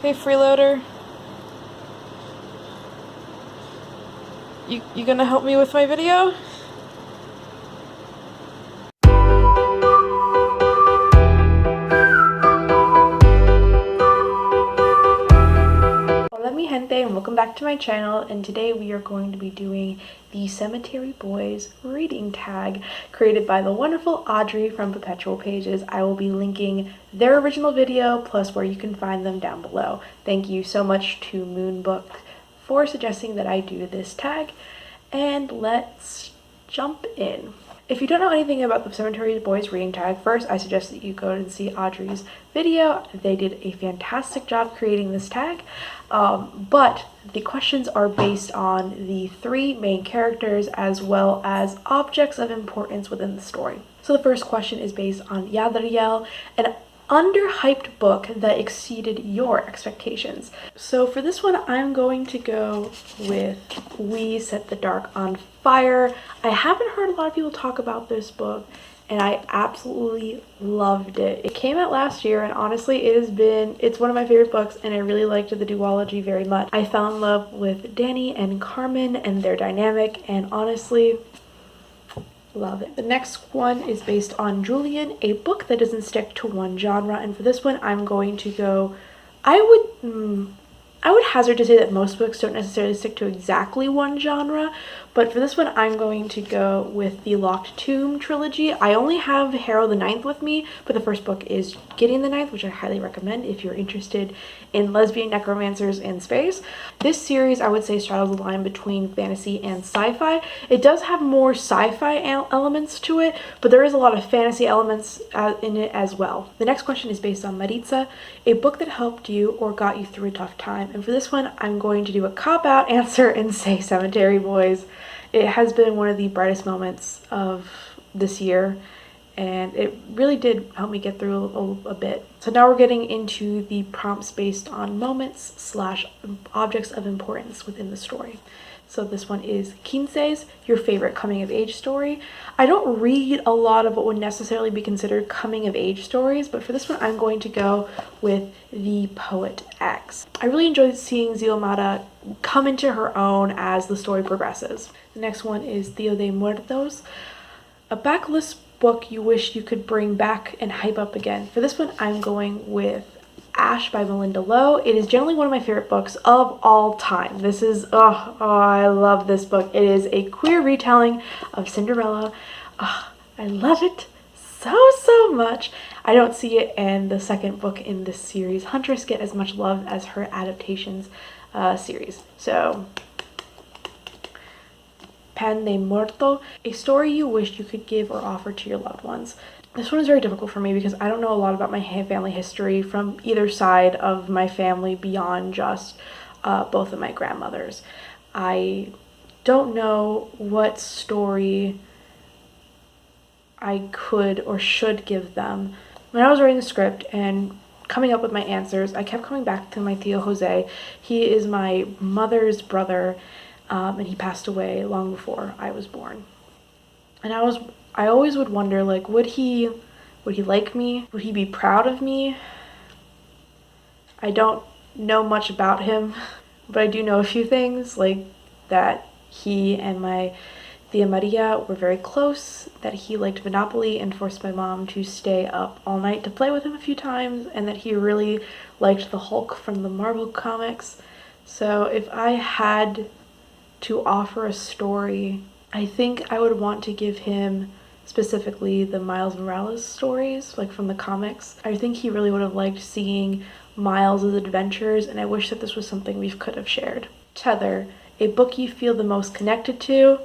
Hey, freeloader. You gonna help me with my video? Hola mi gente, and welcome back to my channel, and today we are going to be doing the Cemetery Boys reading tag created by the wonderful Adri from Perpetual Pages. I will be linking their original video plus where you can find them down below. Thank you so much to MoonBooks for suggesting that I do this tag, and let's jump in. If you don't know anything about the Cemetery Boys reading tag, first I suggest that you go and see Audrey's video. They did a fantastic job creating this tag, but the questions are based on the three main characters as well as objects of importance within the story. So the first question is based on Adri, an underhyped book that exceeded your expectations. So for this one, I'm going to go with We Set the Dark on Fire. I haven't heard a lot of people talk about this book, and I absolutely loved it. It came out last year, and honestly, it's one of my favorite books, and I really liked the duology very much. I fell in love with Danny and Carmen and their dynamic, and honestly, love it. The next one is based on Julian, a book that doesn't stick to one genre, and for this one I'm going to go, I would hazard to say that most books don't necessarily stick to exactly one genre, but for this one I'm going to go with the Locked Tomb trilogy. I only have Harrow the Ninth with me, but the first book is Gideon the Ninth, which I highly recommend if you're interested in lesbian necromancers in space. This series, I would say, straddles the line between fantasy and sci-fi. It does have more sci-fi elements to it, but there is a lot of fantasy elements in it as well. The next question is based on Maritza, a book that helped you or got you through a tough time. And for this one, I'm going to do a cop-out answer and say Cemetery Boys. It has been one of the brightest moments of this year, and it really did help me get through a bit. So now we're getting into the prompts based on moments / objects of importance within the story. So this one is Quince's, your favorite coming of age story. I don't read a lot of what would necessarily be considered coming of age stories, but for this one I'm going to go with The Poet X. I really enjoyed seeing Xiomara come into her own as the story progresses. The next one is Dia de Muertos, a backless book you wish you could bring back and hype up again. For this one I'm going with Ash by Melinda Lowe. It is generally one of my favorite books of all time. This is, I love this book. It is a queer retelling of Cinderella. I love it so much. I don't see it in the second book in this series, Huntress, get as much love as her adaptations series. So, Pan de Muerto, a story you wish you could give or offer to your loved ones. This one is very difficult for me because I don't know a lot about my family history from either side of my family beyond just both of my grandmothers. I don't know what story I could or should give them. When I was writing the script and coming up with my answers, I kept coming back to my Tío Jose. He is my mother's brother, and he passed away long before I was born. And I always would wonder, like, would he like me? Would he be proud of me? I don't know much about him, but I do know a few things, like that he and my Tia Maria were very close, that he liked Monopoly and forced my mom to stay up all night to play with him a few times, and that he really liked the Hulk from the Marvel comics. So if I had to offer a story, I think I would want to give him specifically the Miles Morales stories, like from the comics. I think he really would have liked seeing Miles' adventures, and I wish that this was something we could have shared. Tether, a book you feel the most connected to.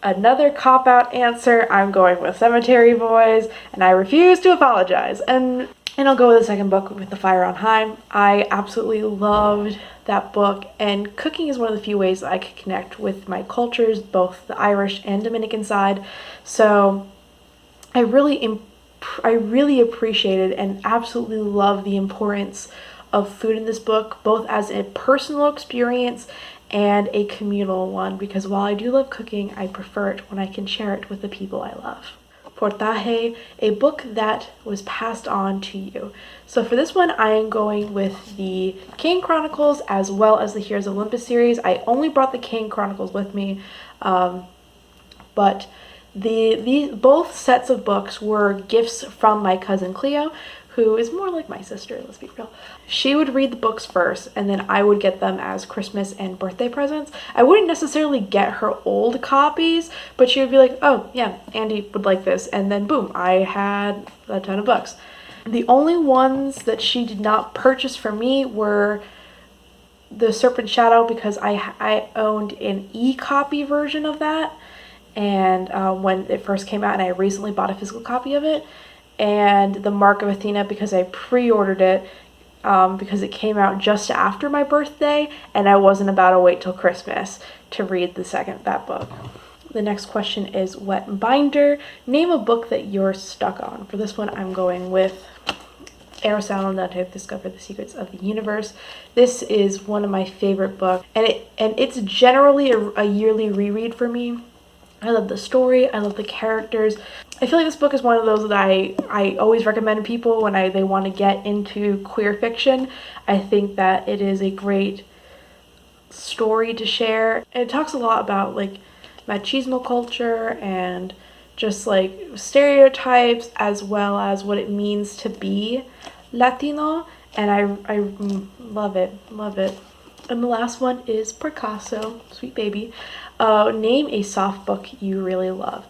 Another cop-out answer. I'm going with Cemetery Boys, and I refuse to apologize. And I'll go with the second book, with The Fire on High. I absolutely loved that book, and cooking is one of the few ways that I could connect with my cultures, both the Irish and Dominican side. So I really appreciated and absolutely love the importance of food in this book, both as a personal experience and a communal one, because while I do love cooking, I prefer it when I can share it with the people I love. portaje, a book that was passed on to you. So for this one, I am going with the Kane Chronicles as well as the Heroes of Olympus series. I only brought the Kane Chronicles with me, but both sets of books were gifts from my cousin Cleo, who is more like my sister, let's be real. She would read the books first, and then I would get them as Christmas and birthday presents. I wouldn't necessarily get her old copies, but she would be like, oh yeah, Andi would like this, and then boom, I had a ton of books. The only ones that she did not purchase for me were the Serpent Shadow, because I owned an e-copy version of that, and when it first came out, and I recently bought a physical copy of it, and the Mark of Athena because I pre-ordered it because it came out just after my birthday, and I wasn't about to wait till Christmas to read that book. The next question is Wet Binder. Name a book that you're stuck on. For this one, I'm going with Aristotle and Dante Discover the Secrets of the Universe. This is one of my favorite books, and it's generally a yearly reread for me. I love the story, I love the characters. I feel like this book is one of those that I always recommend people when they want to get into queer fiction. I think that it is a great story to share. And it talks a lot about like machismo culture and just like stereotypes, as well as what it means to be Latino, and I love it. And the last one is Picasso, sweet baby. Name a soft book you really love.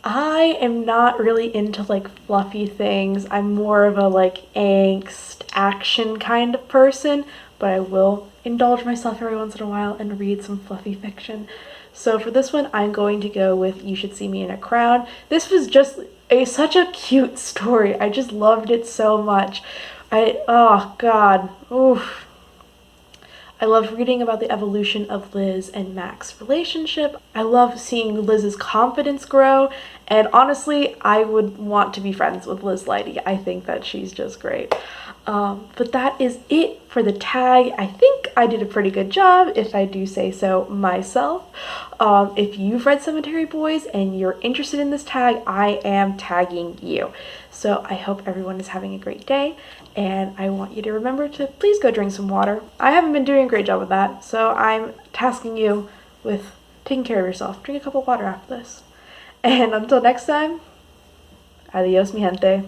I am not really into like fluffy things. I'm more of a like angst, action kind of person, but I will indulge myself every once in a while and read some fluffy fiction. So for this one, I'm going to go with You Should See Me in a Crown. This was just such a cute story. I just loved it so much. Oh God, oof. I love reading about the evolution of Liz and Mac's relationship. I love seeing Liz's confidence grow, and honestly, I would want to be friends with Liz Lighty. I think that she's just great. But that is it for the tag. I think I did a pretty good job, if I do say so myself. If you've read Cemetery Boys and you're interested in this tag, I am tagging you. So I hope everyone is having a great day, and I want you to remember to please go drink some water. I haven't been doing a great job with that, so I'm tasking you with taking care of yourself. Drink a cup of water after this. And until next time, adios mi gente.